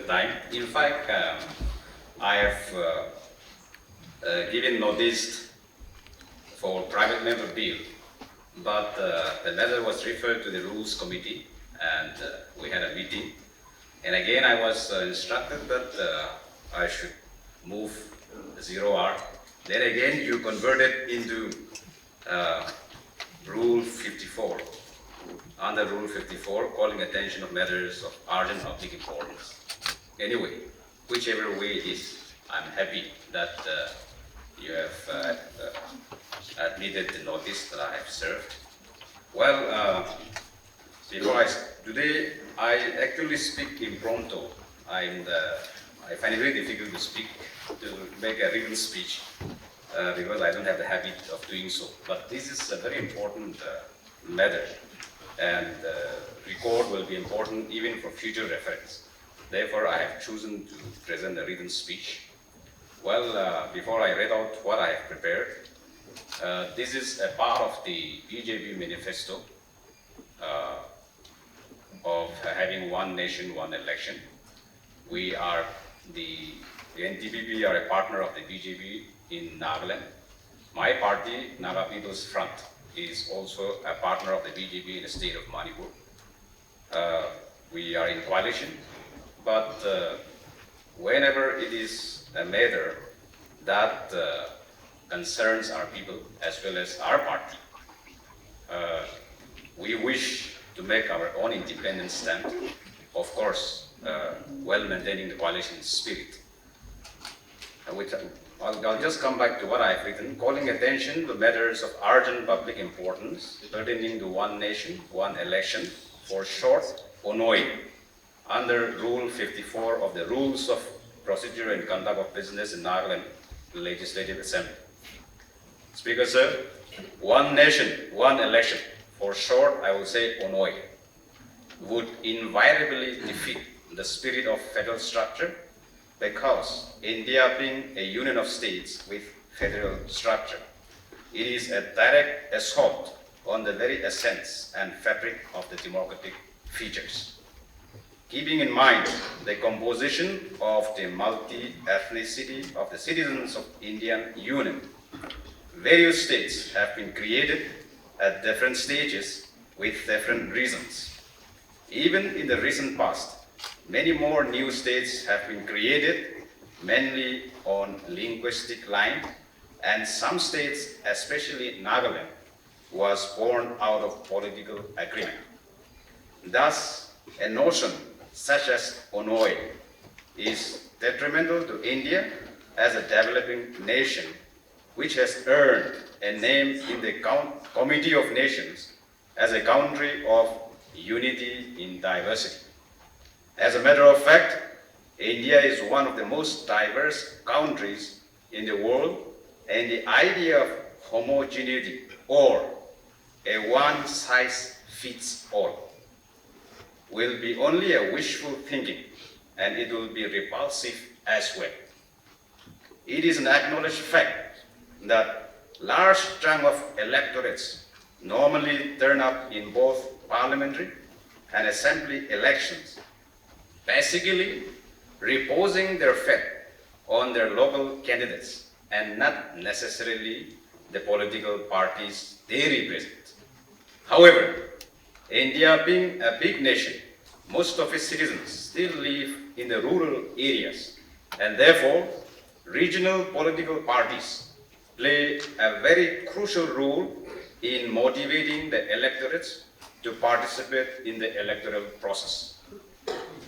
the time. In fact, I have given notice for private member bill, but the matter was referred to the Rules Committee, and we had a meeting. And again, I was instructed that I should move 0R. Then again, you converted into Rule 54. Under Rule 54, calling attention of matters of urgent public importance. Anyway, whichever way it is, I'm happy that you have admitted the notice that I have served. Well, today I actually speak impromptu. I find it very difficult to speak, to make a written speech, because I don't have the habit of doing so. But this is a very important matter, and record will be important even for future reference. Therefore, I have chosen to present a written speech. Well, before I read out what I have prepared, this is a part of the BJP manifesto of having one nation, one election. We are the NTPP are a partner of the BJP in Nagaland. My party, Naga People's Front, is also a partner of the BJP in the state of Manipur. We are in coalition, but whenever it is a matter that concerns our people as well as our party, we wish to make our own independent stand, of course, while maintaining the coalition spirit. I'll just come back to what I've written, calling attention to matters of urgent public importance pertaining to one nation, one election, for short, ONOI, under Rule 54 of the Rules of Procedure and Conduct of Business in Nagaland Legislative Assembly. Speaker, sir, one nation, one election, for short, I will say ONOI, would invariably defeat the spirit of federal structure, because India being a union of states with federal structure, it is a direct assault on the very essence and fabric of the democratic features. Keeping in mind the composition of the multi-ethnicity of the citizens of Indian Union, various states have been created at different stages with different reasons. Even in the recent past, many more new states have been created, mainly on linguistic line, and some states, especially Nagaland, was born out of political agreement. Thus, a notion such as ONOI is detrimental to India as a developing nation, which has earned a name in the Committee of Nations as a country of unity in diversity. As a matter of fact, India is one of the most diverse countries in the world, and the idea of homogeneity or a one-size-fits-all will be only a wishful thinking, and it will be repulsive as well. It is an acknowledged fact that large chunk of electorates normally turn up in both parliamentary and assembly elections, basically reposing their faith on their local candidates and not necessarily the political parties they represent. However, India being a big nation, most of its citizens still live in the rural areas, and therefore regional political parties play a very crucial role in motivating the electorates to participate in the electoral process.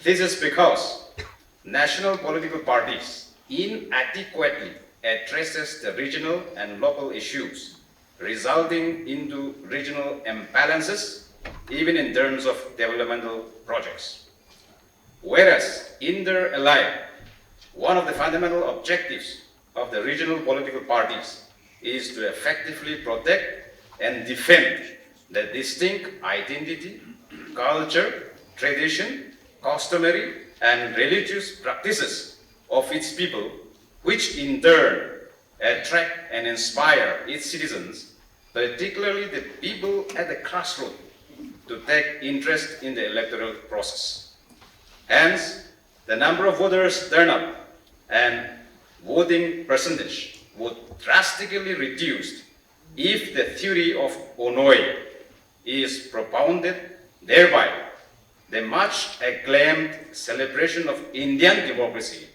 This is because national political parties inadequately addresses the regional and local issues, resulting into regional imbalances, even in terms of developmental projects. Whereas, inter alia, one of the fundamental objectives of the regional political parties is to effectively protect and defend the distinct identity, culture, tradition, customary, and religious practices of its people, which in turn attract and inspire its citizens, particularly the people at the grassroots, to take interest in the electoral process. Hence, the number of voters turn up and voting percentage would drastically reduce if the theory of Onoi is propounded. Thereby, the much acclaimed celebration of Indian democracy,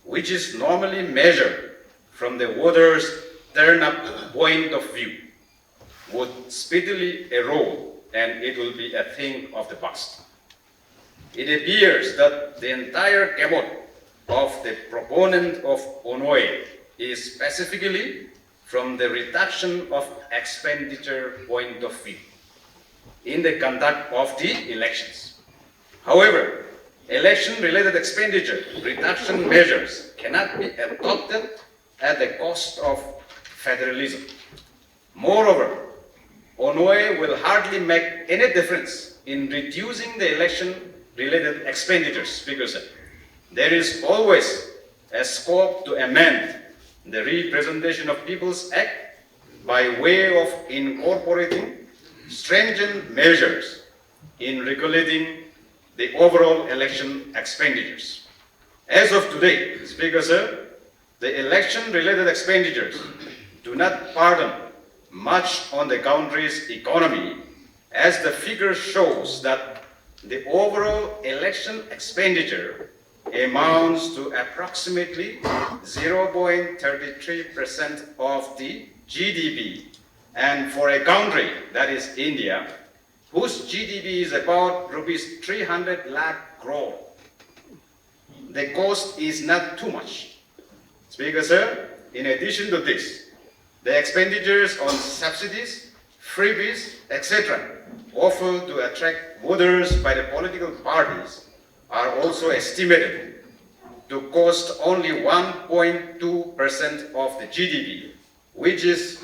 which is normally measured from the voters' turn-up point of view, would speedily erode and it will be a thing of the past. It appears that the entire gamut of the proponent of Onoi is specifically from the reduction of expenditure point of view in the conduct of the elections. However, election-related expenditure reduction measures cannot be adopted at the cost of federalism. Moreover, Onoi will hardly make any difference in reducing the election-related expenditures because there is always a scope to amend the Representation of People's Act by way of incorporating stringent measures in regulating the overall election expenditures. As of today, Speaker Sir, the election-related expenditures do not burden much on the country's economy, as the figure shows that the overall election expenditure amounts to approximately 0.33% of the GDP. And for a country, that is India, whose GDP is about rupees 300 lakh crore, the cost is not too much. Speaker Sir, in addition to this, the expenditures on subsidies, freebies, etc. offered to attract voters by the political parties are also estimated to cost only 1.2% of the GDP, which is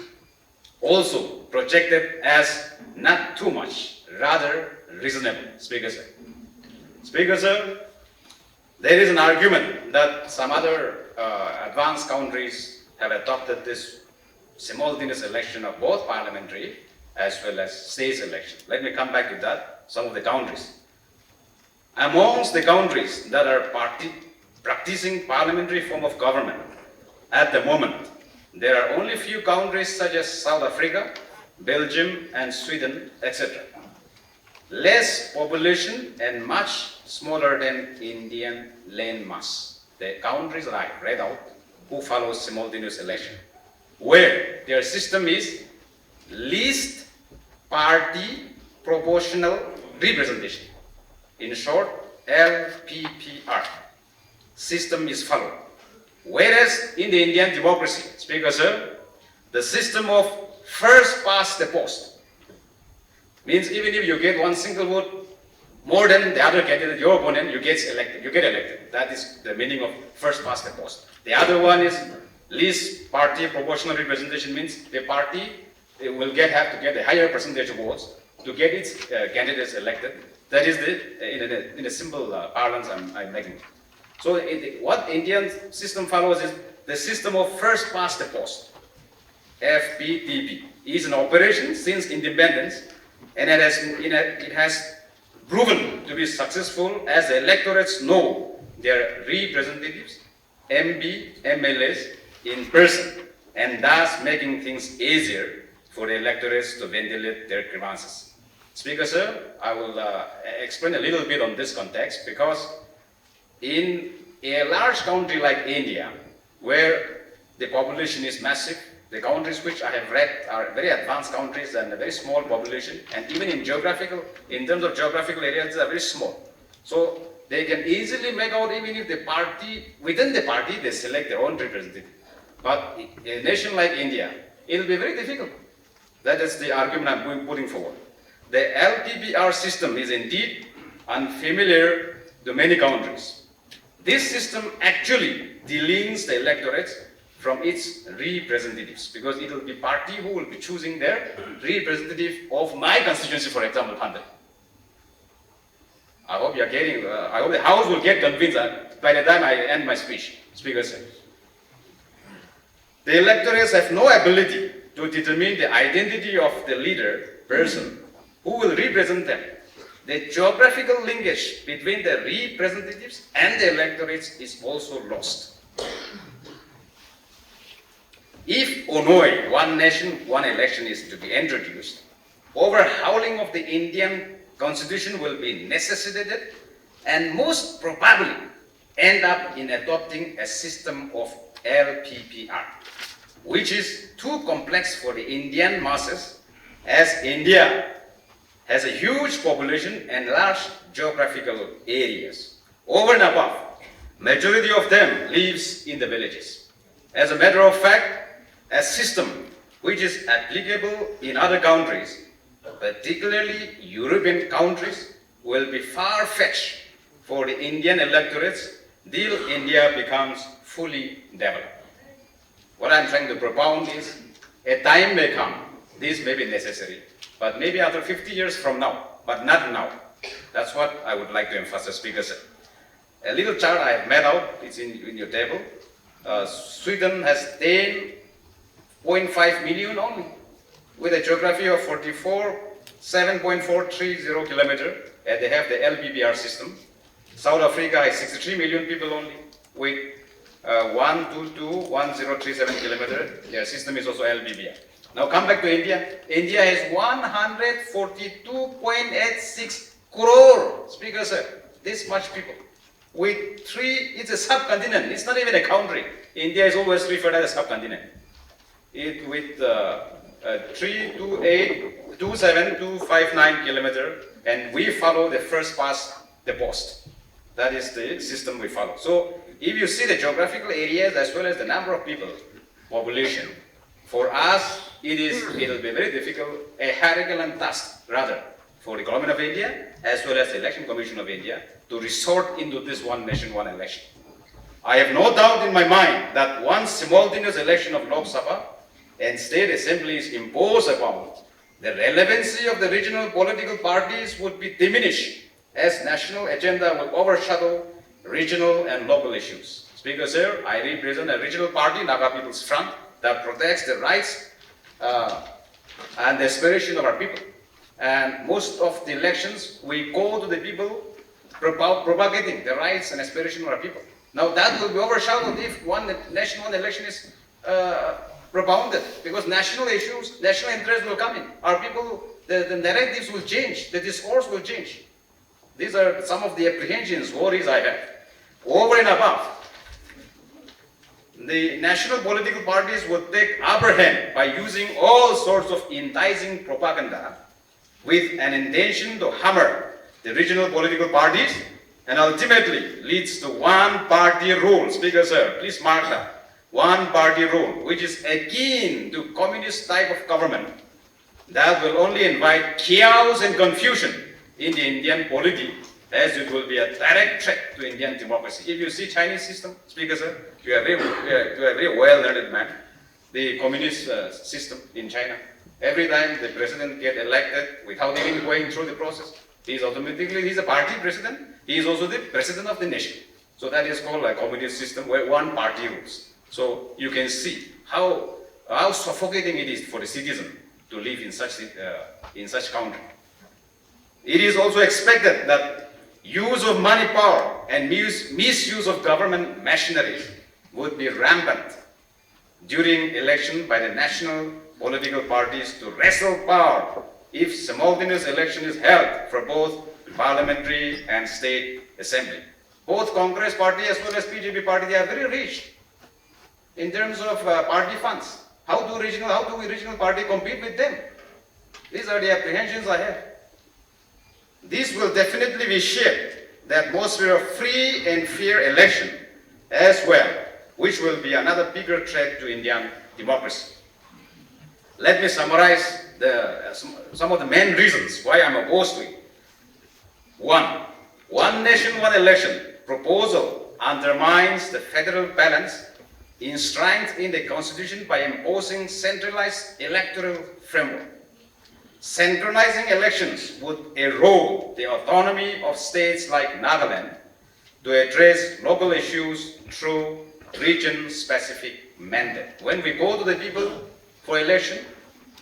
also projected as not too much, rather reasonable, Speaker Sir. Speaker Sir, there is an argument that some other advanced countries have adopted this simultaneous election of both parliamentary as well as state election. Let me come back to that, some of the countries. Amongst the countries that are practicing parliamentary form of government at the moment, there are only few countries such as South Africa, Belgium, and Sweden, etc. Less population and much smaller than Indian landmass. The countries that I read out who follow simultaneous election, where their system is least party proportional representation. In short, LPPR system is followed. Whereas in the Indian democracy, Speaker Sir, the system of first past the post means even if you get one single vote more than the other candidate, your opponent, you get elected. That is the meaning of first past the post. The other one is least party proportional representation, means the party will have to get a higher percentage of votes to get its candidates elected. That is in a simple parlance I'm making. So what Indian system follows is the system of first past the post. FPTP is an operation since independence, and it has proven to be successful as the electorates know their representatives, MB, MLAs in person, and thus making things easier for the electorates to ventilate their grievances. Speaker Sir, I will explain a little bit on this context, because in a large country like India, where the population is massive, the countries which I have read are very advanced countries and a very small population, and even in terms of geographical areas, they are very small. So they can easily make out, even if within the party, they select their own representative. But in a nation like India, it will be very difficult. That is the argument I'm putting forward. The LPPR system is indeed unfamiliar to many countries. This system actually delinks the electorate from its representatives, because it will be party who will be choosing their representative of my constituency, for example, Pandal. I hope I hope the House will get convinced by the time I end my speech, Speaker Sir. The electorates have no ability to determine the identity of the leader person who will represent them. the geographical linkage between the representatives and the electorates is also lost. If Onoi, one nation, one election is to be introduced, overhauling of the Indian constitution will be necessitated and most probably end up in adopting a system of LPPR, which is too complex for the Indian masses, as India has a huge population and large geographical areas. Over and above, majority of them lives in the villages. As a matter of fact, a system which is applicable in other countries, particularly European countries, will be far-fetched for the Indian electorates till India becomes fully developed. What I'm trying to propound is, a time may come, this may be necessary, but maybe after 50 years from now, but not now. That's what I would like to emphasize, Speaker sir. A little chart I have made out, it's in your table. Sweden has 10.5 million only, with a geography of 7.430 kilometers, and they have the LPPR system. South Africa has 63 million people only, with 1221037 kilometers. Their system is also LPPR. Now come back to India. India has 142.86 crore, Speaker sir, this much people. With it's a subcontinent, it's not even a country. India is always referred as a subcontinent. With 328.27259 kilometers, and we follow the first past the post. That is the system we follow. So if you see the geographical areas as well as the number of people, population, for us it'll be very difficult, a Herculean task rather, for the government of India as well as the Election Commission of India to resort into this one nation, one election. I have no doubt in my mind that once simultaneous election of Lok Sabha and state assemblies imposed upon, the relevancy of the regional political parties would be diminished, as national agenda will overshadow regional and local issues. Speaker sir, I represent a regional party, Naga People's Front, that protects the rights and the aspiration of our people. And most of the elections, we go to the people propagating the rights and aspiration of our people. Now that will be overshadowed if one nation, one election is propounded, because national issues, national interests will come in. Our people, the narratives will change, the discourse will change. These are some of the apprehensions, worries I have. Over and above, the national political parties would take upper hand by using all sorts of enticing propaganda with an intention to hammer the regional political parties, and ultimately leads to one-party rule. Speaker sir, please mark that. One-party rule, which is akin to communist type of government that will only invite chaos and confusion in the Indian polity, as it will be a direct threat to Indian democracy. If you see Chinese system, Speaker sir, you are a very well-learned man, the communist system in China. Every time the president gets elected without even going through the process, he's a party president, he is also the president of the nation. So that is called a communist system where one party rules. So you can see how suffocating it is for the citizen to live in such country. It is also expected that use of money power and misuse of government machinery would be rampant during election by the national political parties to wrestle power if simultaneous election is held for both parliamentary and state assembly. Both Congress party as well as BJP party, they are very rich in terms of party funds. How do we regional party compete with them? These are the apprehensions I have. This will definitely reshape the atmosphere of free and fair election as well, which will be another bigger threat to Indian democracy. Let me summarize some of the main reasons why I'm opposed to it. One nation, one election proposal undermines the federal balance enshrined in the Constitution by imposing centralized electoral framework. Synchronizing elections would erode the autonomy of states like Nagaland to address local issues through region-specific mandate. When we go to the people for election,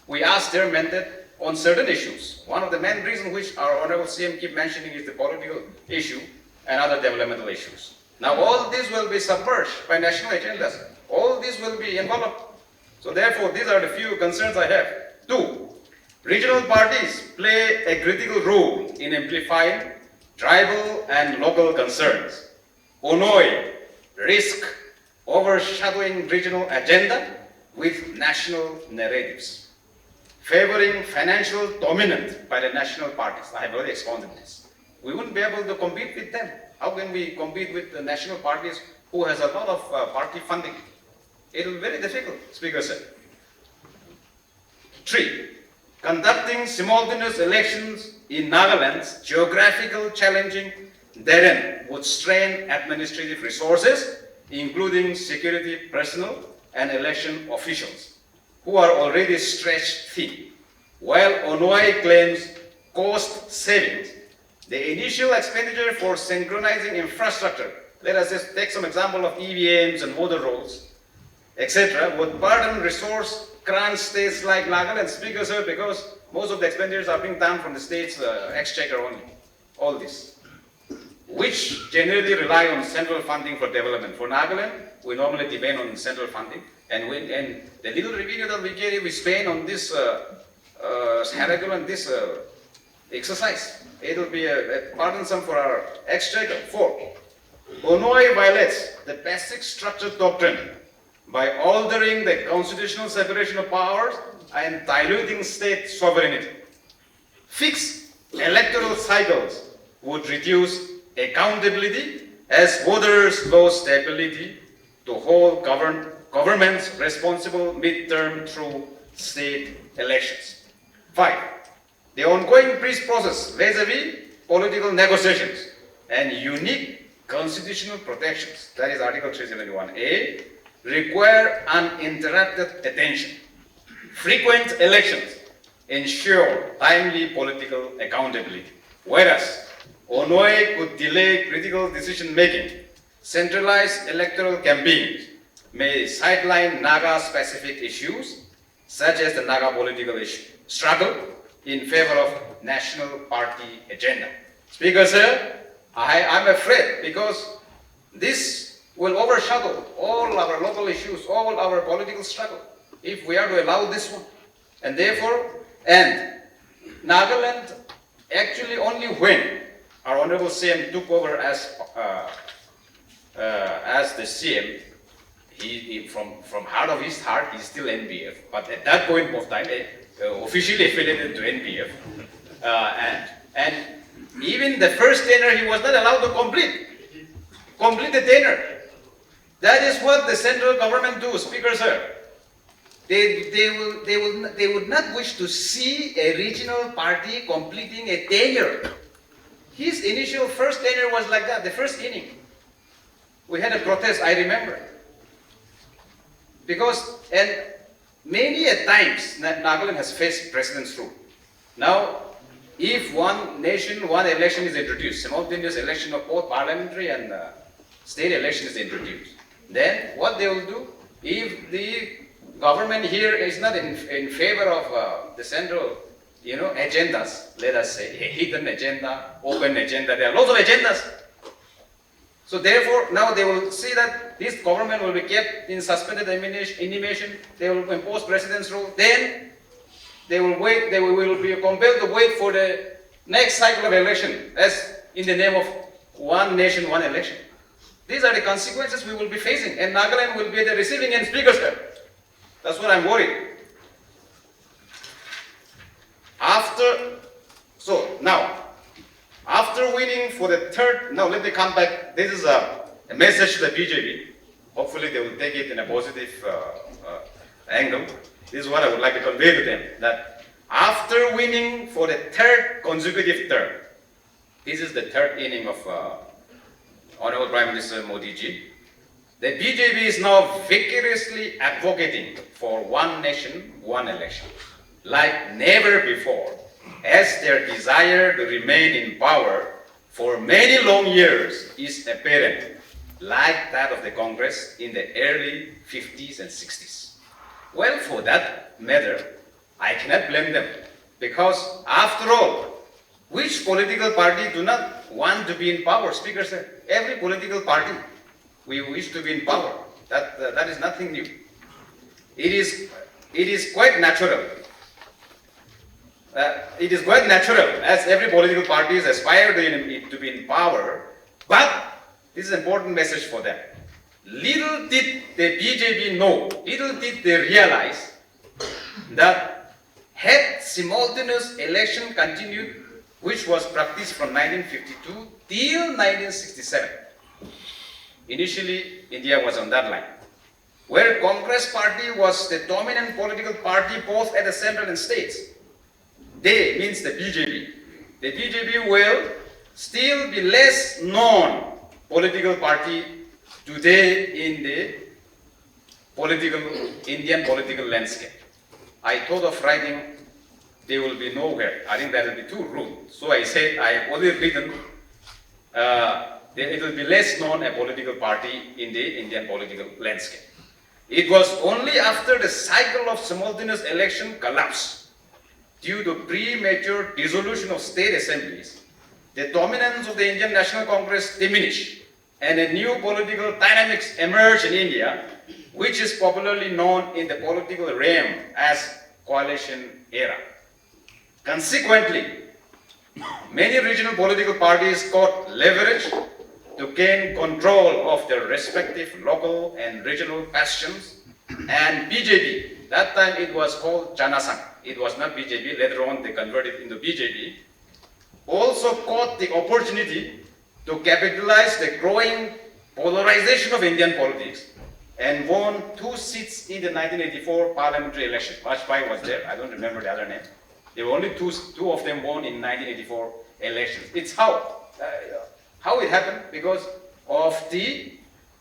we ask their mandate on certain issues. One of the main reasons which our Honorable CM keep mentioning is the political issue and other developmental issues. Now all these will be submerged by national agendas. All these will be enveloped. So therefore, these are the few concerns I have. 2. Regional parties play a critical role in amplifying tribal and local concerns. Onoi risk overshadowing regional agenda with national narratives, favoring financial dominance by the national parties. I have already expounded this. We wouldn't be able to compete with them. How can we compete with the national parties who has a lot of party funding? It will be very difficult, Speaker said. 3. Conducting simultaneous elections in Nagaland's geographical challenging therein would strain administrative resources, including security personnel and election officials, who are already stretched thin. While Onoi claims cost savings, the initial expenditure for synchronizing infrastructure, let us just take some example of EVMs and voter rolls, etc., would burden resource crunch states like Nagaland, Speaker, sir, because most of the expenditures are being done from the state's exchequer only. All this, which generally rely on central funding for development. For Nagaland, we normally depend on central funding, and the little revenue that we get, we spend on this this exercise. It will be a burdensome for our exchequer. 4. Onoi violates the basic structure doctrine by altering the constitutional separation of powers and diluting state sovereignty. Fixed electoral cycles would reduce accountability as voters lose the ability to hold governments responsible midterm through state elections. 5. The ongoing peace process vis-a-vis political negotiations and unique constitutional protections, that is Article 371A, require uninterrupted attention. Frequent elections ensure timely political accountability, whereas Onoi could delay critical decision-making. Centralized electoral campaigns may sideline Naga-specific issues, such as the Naga political struggle, in favor of national party agenda. Speaker, sir, I'm afraid because this will overshadow all our local issues, all our political struggle, if we are to allow this one. And therefore, Nagaland actually only when our Honorable CM took over as the CM, he from heart of his heart, he's still NPF, but at that point of time, officially affiliated to NPF, and even the first tenure he was not allowed to complete the tenure. That is what the central government do, Speaker, sir. They would not wish to see a regional party completing a tenure. His initial first tenure was like that, the first inning. We had a protest, I remember. Because, and many a times, Nagaland has faced president's rule. Now, if one nation, one election is introduced, simultaneous election of both parliamentary and state election is introduced, then what they will do, if the government here is not in favor of the central, agendas, let us say, a hidden agenda, open agenda, there are lots of agendas. So therefore, now they will see that this government will be kept in suspended animation, they will impose president's rule, then they will wait, they will be compelled to wait for the next cycle of election, as in the name of one nation, one election. These are the consequences we will be facing, and Nagaland will be the receiving end, Speaker, sir. That's what I'm worried. After winning for the third, now let me come back. This is a message to the BJP. Hopefully they will take it in a positive angle. This is what I would like to convey to them, that after winning for the third consecutive term, this is the third inning of Honorable Prime Minister Modi ji, the BJP is now vigorously advocating for one nation, one election, like never before, as their desire to remain in power for many long years is apparent, like that of the Congress in the early 50s and 60s. Well, for that matter, I cannot blame them. Because after all, which political party do not want to be in power? Speaker said, every political party, we wish to be in power. That is nothing new. It is quite natural. It is quite natural, as every political party aspire to be in power, but this is an important message for them. Little did the BJP know, little did they realize that had simultaneous election continued, which was practiced from 1952 till 1967. Initially, India was on that line, where Congress party was the dominant political party both at the central and states. They means the BJP. The BJP will still be less known political party today in the Indian political landscape. I thought of writing, they will be nowhere. I think that will be too rude. So I said, I have already written, it will be less known a political party in the Indian political landscape. It was only after the cycle of simultaneous election collapsed due to premature dissolution of state assemblies, the dominance of the Indian National Congress diminished, and a new political dynamics emerged in India, which is popularly known in the political realm as coalition era. Consequently, many regional political parties got leverage to gain control of their respective local and regional bastions, and BJP, that time it was called Janasangh, it was not BJP, later on they converted into BJP, also caught the opportunity to capitalize the growing polarization of Indian politics and won 2 seats in the 1984 parliamentary election. Vajpayee was there, I don't remember the other name. There were only two of them won in 1984 elections. It's how it happened, because of the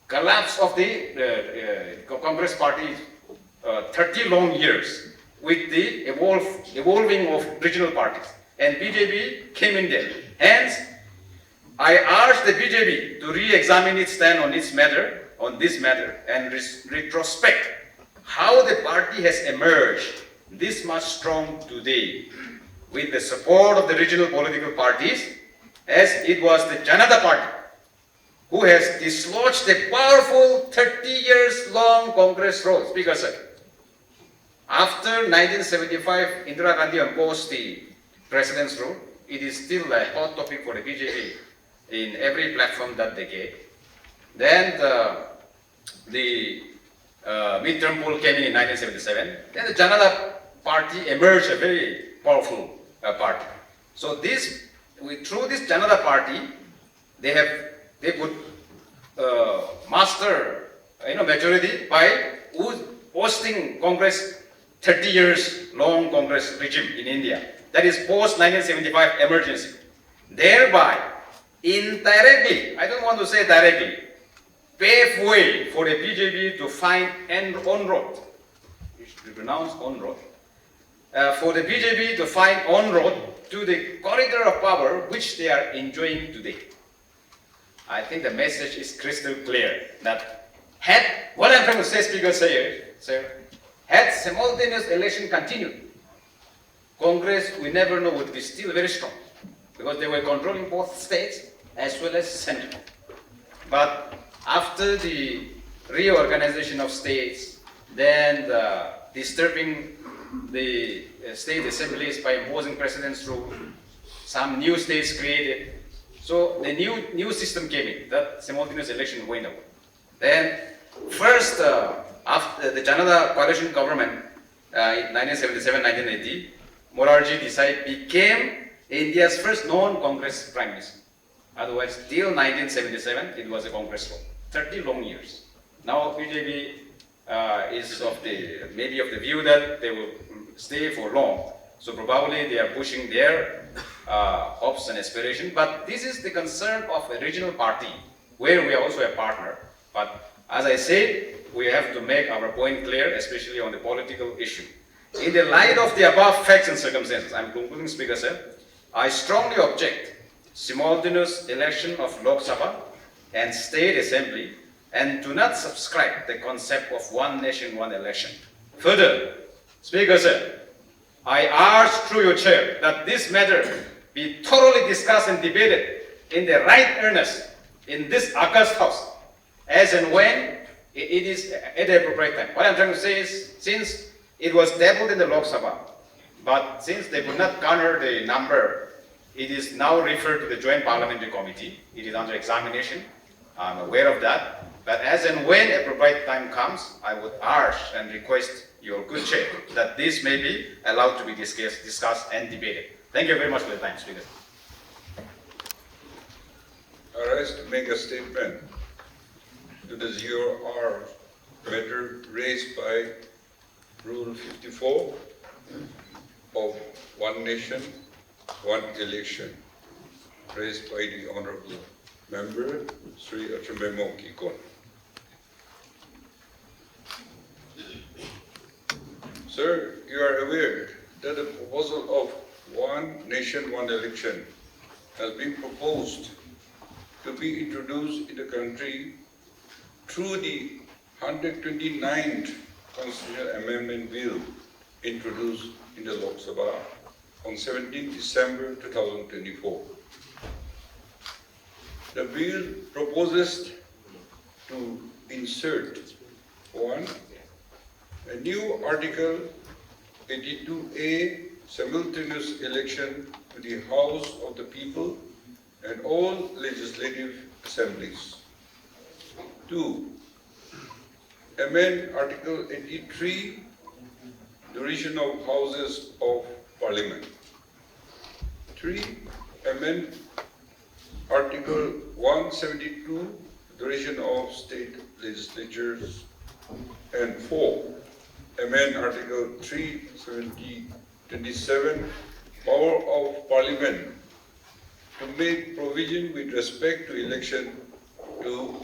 collapse of the Congress party 30 long years with the evolving of regional parties. And BJP came in there. Hence, I urge the BJP to re-examine its stand on this matter, and retrospect how the party has emerged this much strong today with the support of the regional political parties, as it was the Janata Party who has dislodged the powerful 30 years long Congress role. Speaker sir, after 1975, Indira Gandhi imposed the president's rule. It is still a hot topic for the BJP in every platform that they gave. Then the midterm poll came in 1977. Then the Janata Party emerged a very powerful party. So through this Janata Party, they could master majority by hosting Congress, 30 years long Congress regime in India. That is post 1975 emergency. Thereby, indirectly, I don't want to say directly, pave way for the BJP to find an on-road. You should pronounce on-road. For the BJP to find on-road to the corridor of power which they are enjoying today. I think the message is crystal clear that what I'm trying to say, Speaker, sir, had simultaneous election continued, Congress, we never know, would be still very strong, because they were controlling both states as well as central. But after the reorganization of states, then disturbing the state assemblies by imposing president's rule, some new states created. So the new system came in, that simultaneous election went away. Then first, after the Janata coalition government in 1977-1980, Morarji Desai became India's first non-Congress prime minister. Otherwise, till 1977, it was a Congress rule. 30 long years. Now BJP is maybe of the view that they will stay for long. So probably they are pushing their hopes and aspirations. But this is the concern of a regional party, where we are also a partner. But as I said, we have to make our point clear, especially on the political issue. In the light of the above facts and circumstances, I'm concluding, Speaker sir, I strongly object simultaneous election of Lok Sabha and State Assembly, and do not subscribe the concept of one nation, one election. Further, Speaker sir, I urge through your chair that this matter be thoroughly discussed and debated in the right earnest in this August House, as and when it is at the appropriate time. What I'm trying to say is, since it was tabled in the Lok Sabha, but since they could not garner the number, it is now referred to the Joint Parliamentary Committee. It is under examination. I'm aware of that. But as and when appropriate time comes, I would urge and request your good chair that this may be allowed to be discussed and debated. Thank you very much for the time, Speaker. I rise to make a statement to the ZOR matter raised by Rule 54 of One Nation, One Election, raised by the Honorable Member, Sri Achumbemo Kikon. Sir, you are aware that the proposal of One Nation, One Election has been proposed to be introduced in the country through the 129th Constitutional Amendment Bill introduced in the Lok Sabha on 17 December 2024. The bill proposes to insert one, a new Article 82A, simultaneous election to the House of the People and all legislative assemblies. 2. Amend Article 83, duration of Houses of Parliament. 3. Amend Article 172, duration of state legislatures. And 4. Amend Article 327, power of Parliament, to make provision with respect to election to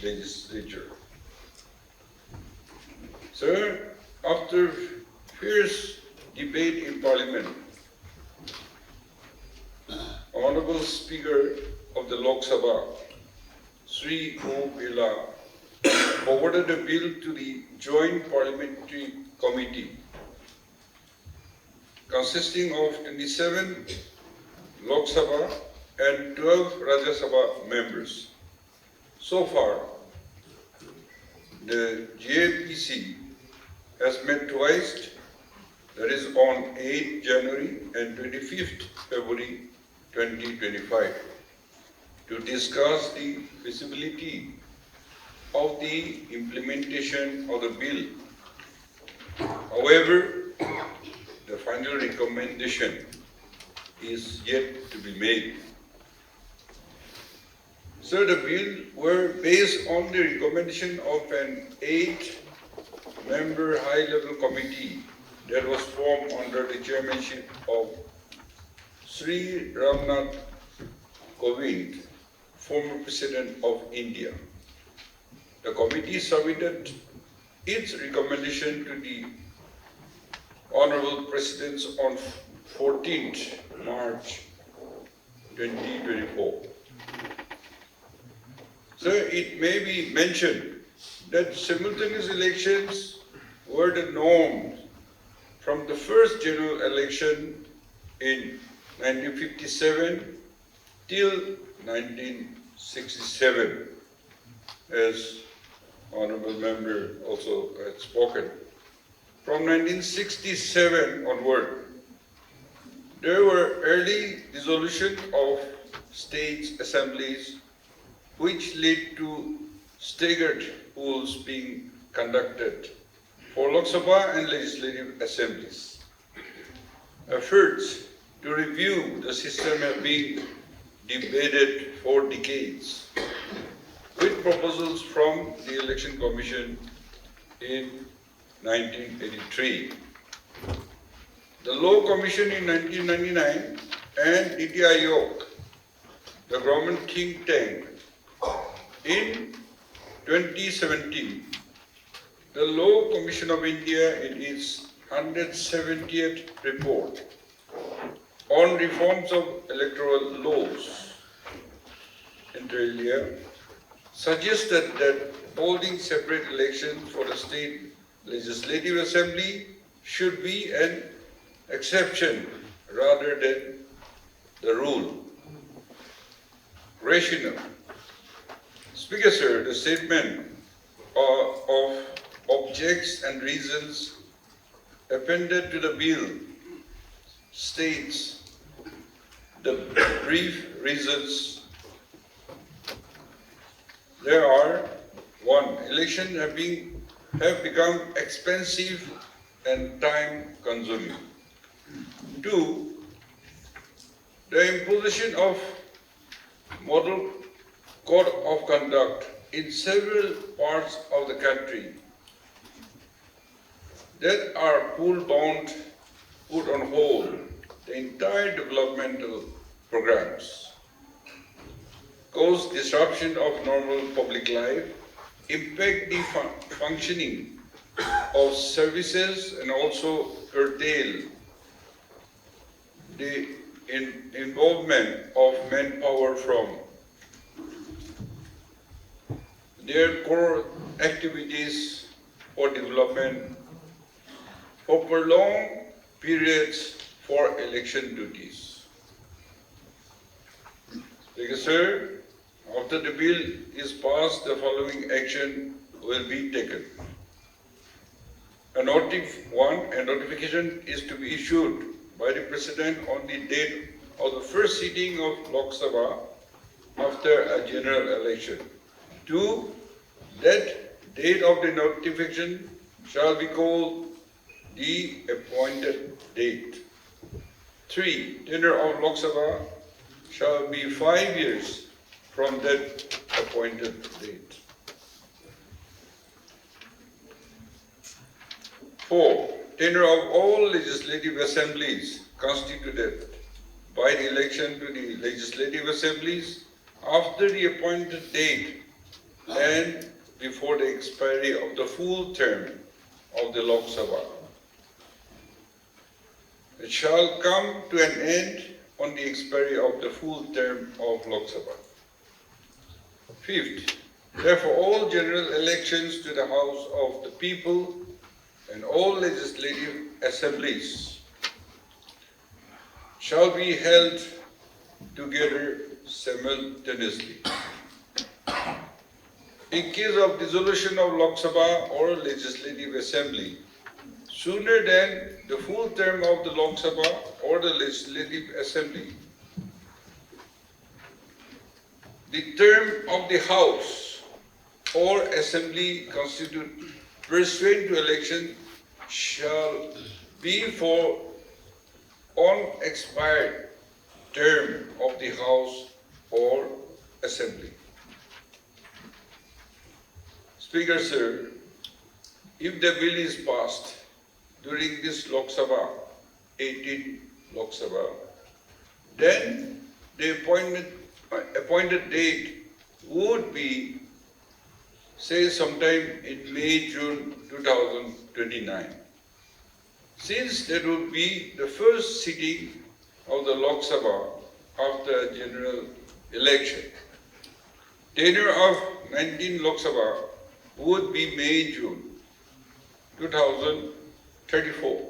legislature. Sir, after fierce debate in Parliament, Honorable Speaker of the Lok Sabha, Sri O. Birla, forwarded the bill to the Joint Parliamentary Committee, consisting of 27 Lok Sabha and 12 Rajya Sabha members. So far, the JPC has met twice, that is on 8th January and 25th February 2025, to discuss the feasibility of the implementation of the bill. However, the final recommendation is yet to be made. So the bill were based on the recommendation of an 8-member high-level committee that was formed under the chairmanship of Sri Ramnath Kovind, former President of India. The committee submitted its recommendation to the Honorable President on 14th March 2024. So it may be mentioned that simultaneous elections were the norm from the first general election in 1957 till 1967, as Honorable Member also had spoken. From 1967 onward, there were early dissolution of state assemblies, which led to staggered polls being conducted for Lok Sabha and legislative assemblies. Efforts to review the system have been debated for decades, with proposals from the Election Commission in 1983. The Law Commission in 1999 and Niti Aayog, the government think tank, in 2017, the Law Commission of India in its 170th report on reforms of electoral laws, inter alia, suggested that holding separate elections for the state legislative assembly should be an exception rather than the rule. Rationale. Speaker, sir, the statement of objects and reasons appended to the bill states the brief reasons. There are: 1. Elections have become expensive and time consuming. 2. The imposition of model code of conduct in several parts of the country that are pool-bound put on hold the entire developmental programs, cause disruption of normal public life, impact the functioning of services, and also curtail the involvement of manpower from their core activities for development for prolonged periods for election duties. Speaker, sir, after the bill is passed, the following action will be taken. A notification is to be issued by the President on the date of the first sitting of Lok Sabha after a general election. 2. That date of the notification shall be called the appointed date. 3. Tenure of Lok Sabha shall be 5 years from that appointed date. 4. Tenure of all legislative assemblies constituted by the election to the legislative assemblies after the appointed date and before the expiry of the full term of the Lok Sabha. It shall come to an end on the expiry of the full term of Lok Sabha. 5th, therefore all general elections to the House of the People and all legislative assemblies shall be held together simultaneously. In case of dissolution of Lok Sabha or Legislative Assembly, sooner than the full term of the Lok Sabha or the Legislative Assembly, the term of the House or Assembly constituted pursuant to election shall be for unexpired term of the House or Assembly. Speaker, sir, if the bill is passed during this Lok Sabha, 18th Lok Sabha, then the appointed date would be, say, sometime in May, June 2029. Since that would be the first sitting of the Lok Sabha after a general election. Tenure of 19 Lok Sabha would be May, June 2034.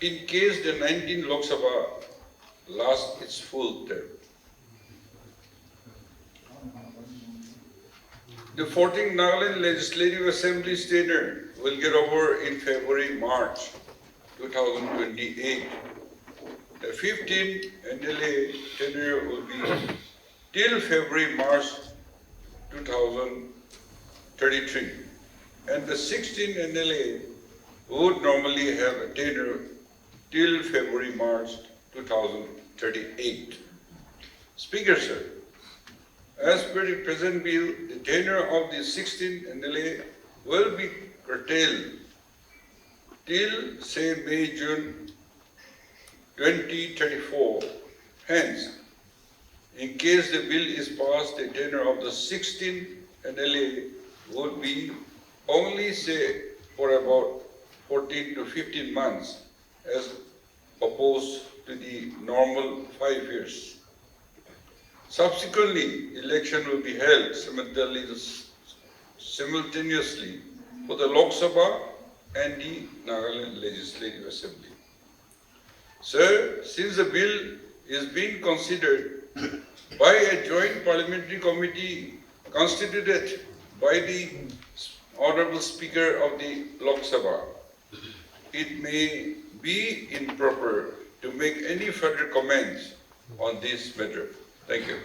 In case the 19 Lok Sabha lasts its full term. The 14th Nagaland Legislative Assembly tenure will get over in February, March 2028. The 15th NLA tenure will be till February, March 2033. And the 16th NLA would normally have a tenure till February, March 2038. Speaker, sir, as per the present bill, the tenure of the 16th NLA will be curtailed till, say, May, June 2034. Hence, in case the bill is passed, the tenure of the 16th NLA would be only, say, for about 14 to 15 months as opposed to the normal 5 years. Subsequently, election will be held simultaneously for the Lok Sabha and the Nagaland Legislative Assembly. Sir, since the bill is being considered by a joint parliamentary committee constituted by the Honorable Speaker of the Lok Sabha, it may be improper to make any further comments on this matter. Thank you.